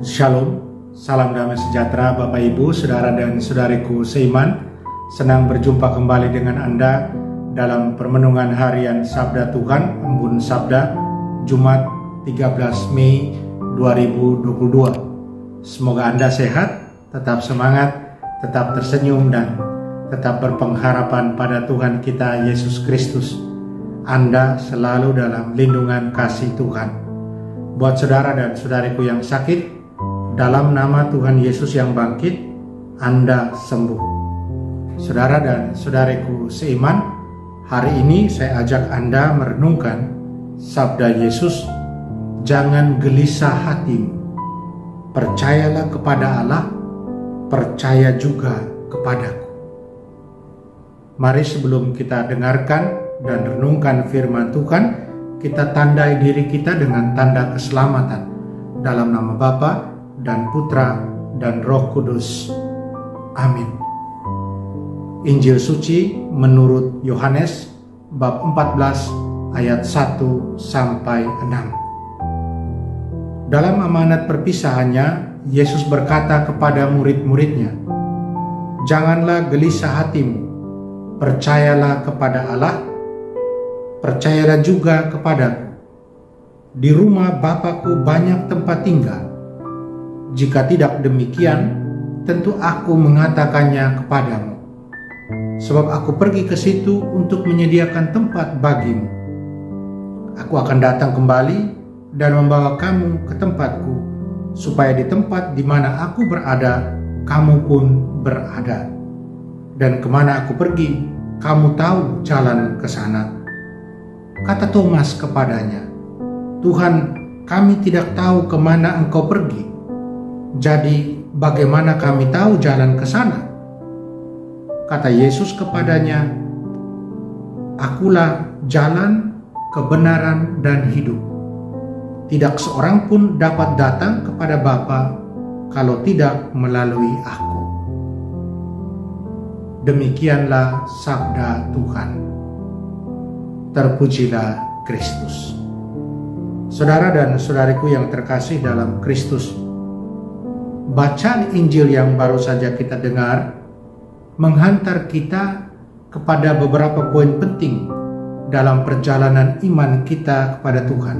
Shalom, salam damai sejahtera Bapak Ibu, Saudara dan Saudariku seiman. Senang berjumpa kembali dengan Anda dalam permenungan harian Sabda Tuhan, Embun Sabda, Jumat 13 Mei 2022. Semoga Anda sehat, tetap semangat, tetap tersenyum, dan tetap berpengharapan pada Tuhan kita Yesus Kristus. Anda selalu dalam lindungan kasih Tuhan. Buat saudara dan saudariku yang sakit, dalam nama Tuhan Yesus yang bangkit, Anda sembuh. Saudara dan saudariku seiman, hari ini saya ajak Anda merenungkan sabda Yesus, jangan gelisah hatimu, percayalah kepada Allah, percaya juga kepadaku. Mari sebelum kita dengarkan dan renungkan firman Tuhan, kita tandai diri kita dengan tanda keselamatan dalam nama Bapa dan Putra dan Roh Kudus. Amin. Injil suci menurut Yohanes bab 14 ayat 1 sampai 6. Dalam amanat perpisahannya, Yesus berkata kepada murid-muridnya, janganlah gelisah hatimu, percayalah kepada Allah, percayalah juga kepadaku. Di rumah Bapa-Ku banyak tempat tinggal. Jika tidak demikian, tentu aku mengatakannya kepadamu. Sebab aku pergi ke situ untuk menyediakan tempat bagimu. Aku akan datang kembali dan membawa kamu ke tempatku, supaya di tempat di mana aku berada, kamu pun berada. Dan kemana aku pergi, kamu tahu jalan ke sana. Kata Thomas kepadanya, Tuhan, kami tidak tahu kemana Engkau pergi. Jadi bagaimana kami tahu jalan ke sana? Kata Yesus kepadanya, Akulah jalan, kebenaran, dan hidup. Tidak seorang pun dapat datang kepada Bapa kalau tidak melalui aku. Demikianlah sabda Tuhan. Terpujilah Kristus. Saudara dan saudariku yang terkasih dalam Kristus, bacaan Injil yang baru saja kita dengar menghantar kita kepada beberapa poin penting dalam perjalanan iman kita kepada Tuhan.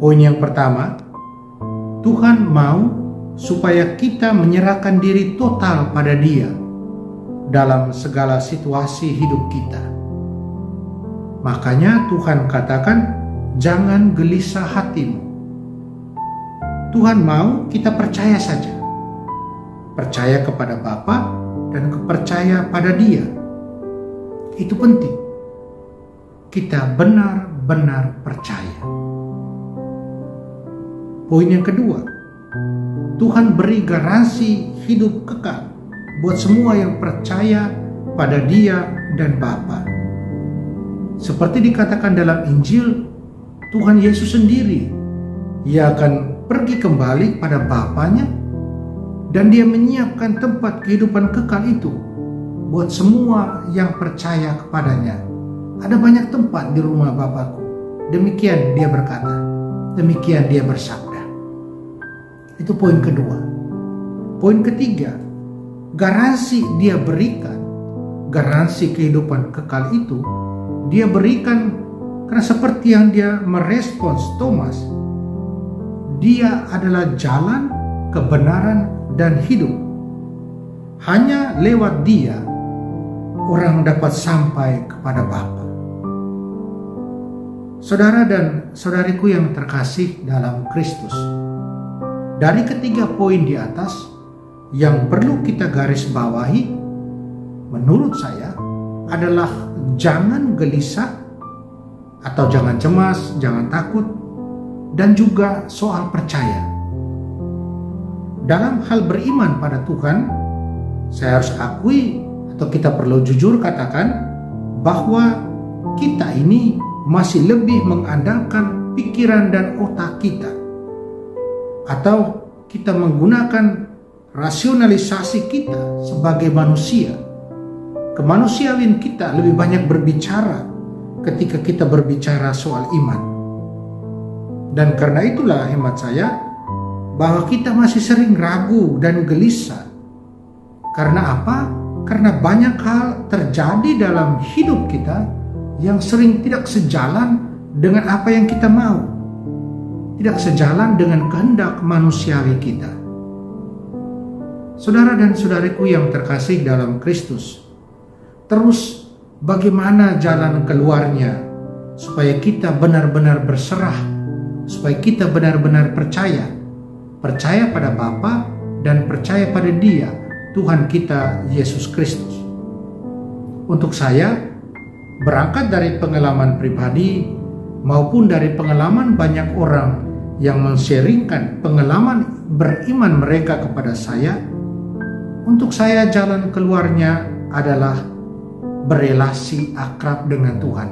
Poin yang pertama, Tuhan mau supaya kita menyerahkan diri total pada Dia dalam segala situasi hidup kita. Makanya Tuhan katakan, jangan gelisah hatimu. Tuhan mau kita percaya saja. Percaya kepada Bapa dan percaya pada Dia. Itu penting. Kita benar-benar percaya. Poin yang kedua, Tuhan beri garansi hidup kekal buat semua yang percaya pada Dia dan Bapa. Seperti dikatakan dalam Injil, Tuhan Yesus sendiri, Ia akan pergi kembali pada Bapanya, dan Dia menyiapkan tempat kehidupan kekal itu buat semua yang percaya kepadanya. Ada banyak tempat di rumah Bapa-Ku. Demikian Dia berkata, demikian Dia bersabda. Itu poin kedua. Poin ketiga, garansi Dia berikan, garansi kehidupan kekal itu Dia berikan karena seperti yang Dia merespons Thomas, Dia adalah jalan, kebenaran, dan hidup. Hanya lewat Dia orang dapat sampai kepada Bapa. Saudara dan saudariku yang terkasih dalam Kristus, dari ketiga poin di atas yang perlu kita garis bawahi, menurut saya adalah jangan gelisah atau jangan cemas, jangan takut, dan juga soal percaya. Dalam hal beriman pada Tuhan, saya harus akui atau kita perlu jujur katakan bahwa kita ini masih lebih mengandalkan pikiran dan otak kita, atau kita menggunakan rasionalisasi kita sebagai manusia. Kemanusiaan kita lebih banyak berbicara ketika kita berbicara soal iman. Dan karena itulah hemat saya, bahwa kita masih sering ragu dan gelisah. Karena apa? Karena banyak hal terjadi dalam hidup kita yang sering tidak sejalan dengan apa yang kita mau, tidak sejalan dengan kehendak manusiawi kita. Saudara dan saudariku yang terkasih dalam Kristus, terus bagaimana jalan keluarnya supaya kita benar-benar berserah, supaya kita benar-benar percaya pada Bapa dan percaya pada Dia, Tuhan kita Yesus Kristus. Untuk saya, berangkat dari pengalaman pribadi maupun dari pengalaman banyak orang yang men-sharingkan pengalaman beriman mereka kepada saya, untuk saya jalan keluarnya adalah berelasi akrab dengan Tuhan.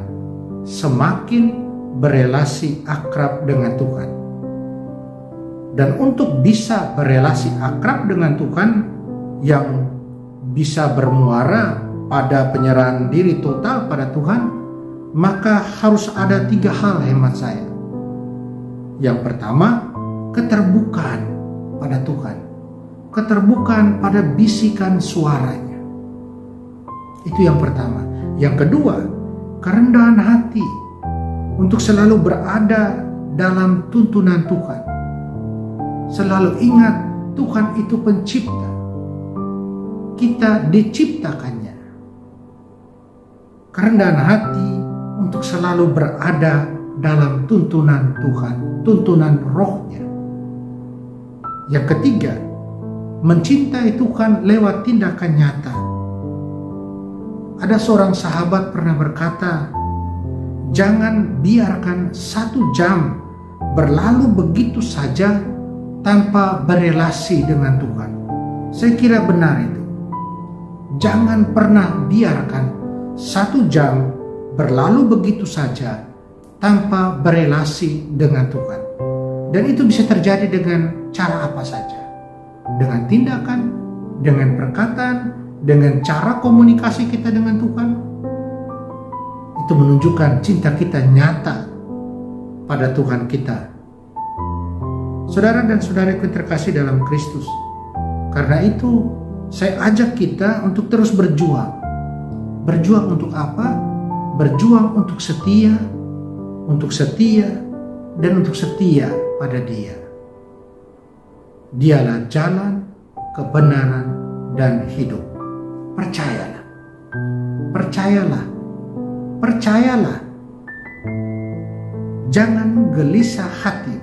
Semakin berelasi akrab dengan Tuhan. Dan untuk bisa berelasi akrab dengan Tuhan yang bisa bermuara pada penyerahan diri total pada Tuhan, maka harus ada 3 hal hemat saya. Yang pertama, keterbukaan pada Tuhan. Keterbukaan pada bisikan suaranya. Itu yang pertama. Yang kedua, kerendahan hati untuk selalu berada dalam tuntunan Tuhan. Selalu ingat Tuhan itu pencipta. Kita diciptakannya. Kerendahan hati untuk selalu berada dalam tuntunan Tuhan, tuntunan Roh-Nya. Yang ketiga, mencintai Tuhan lewat tindakan nyata. Ada seorang sahabat pernah berkata, jangan biarkan 1 jam berlalu begitu saja tanpa berelasi dengan Tuhan. Saya kira benar itu. Jangan pernah biarkan 1 jam berlalu begitu saja tanpa berelasi dengan Tuhan. Dan itu bisa terjadi dengan cara apa saja. Dengan tindakan, dengan perkataan, dengan cara komunikasi kita dengan Tuhan. Itu menunjukkan cinta kita nyata pada Tuhan kita. Saudara dan saudaraku terkasih dalam Kristus, karena itu saya ajak kita untuk terus berjuang. Berjuang untuk apa? Berjuang untuk setia, dan untuk setia pada Dia. Dialah jalan, kebenaran, dan hidup. Percayalah. Percayalah. Percayalah. Jangan gelisah hati.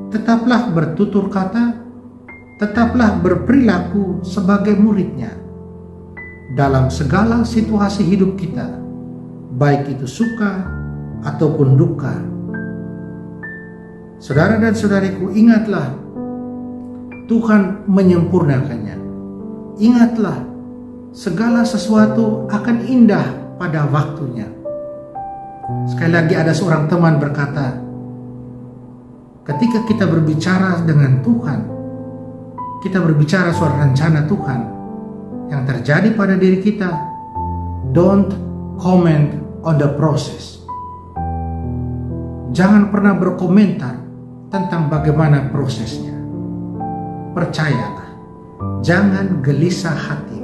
Tetaplah bertutur kata, tetaplah berperilaku sebagai murid-Nya dalam segala situasi hidup kita, baik itu suka ataupun duka. Saudara dan saudariku, ingatlah Tuhan menyempurnakannya. Ingatlah segala sesuatu akan indah pada waktunya. Sekali lagi ada seorang teman berkata, ketika kita berbicara dengan Tuhan, kita berbicara soal rencana Tuhan yang terjadi pada diri kita, don't comment on the process. Jangan pernah berkomentar tentang bagaimana prosesnya. Percayalah, jangan gelisah hati.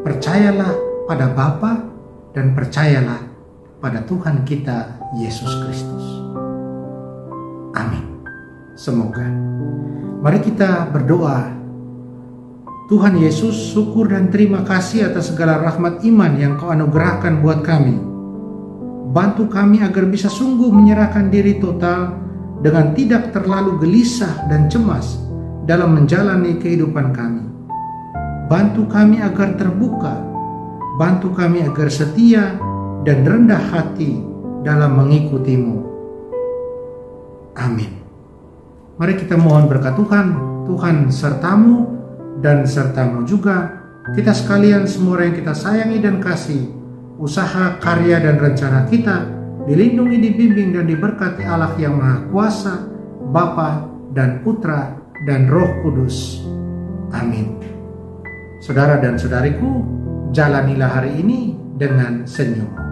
Percayalah pada Bapa dan percayalah pada Tuhan kita Yesus Kristus. Amin. Semoga. Mari kita berdoa. Tuhan Yesus, syukur dan terima kasih atas segala rahmat iman yang Kau anugerahkan buat kami. Bantu kami agar bisa sungguh menyerahkan diri total dengan tidak terlalu gelisah dan cemas dalam menjalani kehidupan kami. Bantu kami agar terbuka, bantu kami agar setia dan rendah hati dalam mengikuti-Mu. Amin. Mari kita mohon berkat Tuhan. Tuhan sertamu dan sertamu juga, kita sekalian semua yang kita sayangi dan kasih. Usaha, karya, dan rencana kita dilindungi, dibimbing, dan diberkati Allah yang Maha Kuasa, Bapa dan Putra dan Roh Kudus. Amin. Saudara dan saudariku, jalanilah hari ini dengan senyum.